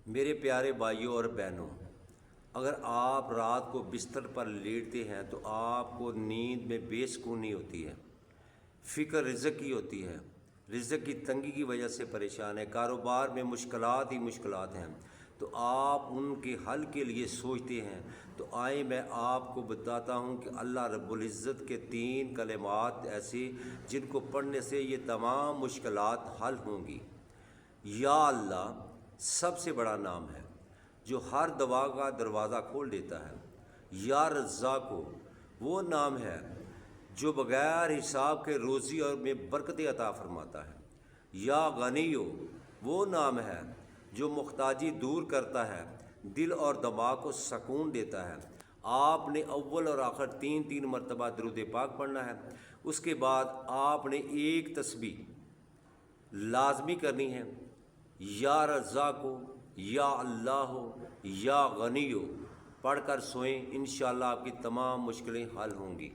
میرے پیارے بھائیوں اور بہنوں، اگر آپ رات کو بستر پر لیٹتے ہیں تو آپ کو نیند میں بے سکونی ہوتی ہے، فکر رزق کی ہوتی ہے، رزق کی تنگی کی وجہ سے پریشان ہے، کاروبار میں مشکلات ہی مشکلات ہیں، تو آپ ان کے حل کے لیے سوچتے ہیں۔ تو آئیں میں آپ کو بتاتا ہوں کہ اللہ رب العزت کے 3 کلمات ایسے جن کو پڑھنے سے یہ تمام مشکلات حل ہوں گی۔ یا اللہ سب سے بڑا نام ہے جو ہر دعا کا دروازہ کھول دیتا ہے۔ یا رزاق وہ نام ہے جو بغیر حساب کے روزی اور میں برکتیں عطا فرماتا ہے۔ یا غنی وہ نام ہے جو محتاجی دور کرتا ہے، دل اور دماغ کو سکون دیتا ہے۔ آپ نے اول اور آخر 3 مرتبہ درود پاک پڑھنا ہے۔ اس کے بعد آپ نے ایک تسبیح لازمی کرنی ہے، یا رزاق یا اللہ یا غنی پڑھ کر سوئیں، انشاءاللہ آپ کی تمام مشکلیں حل ہوں گی۔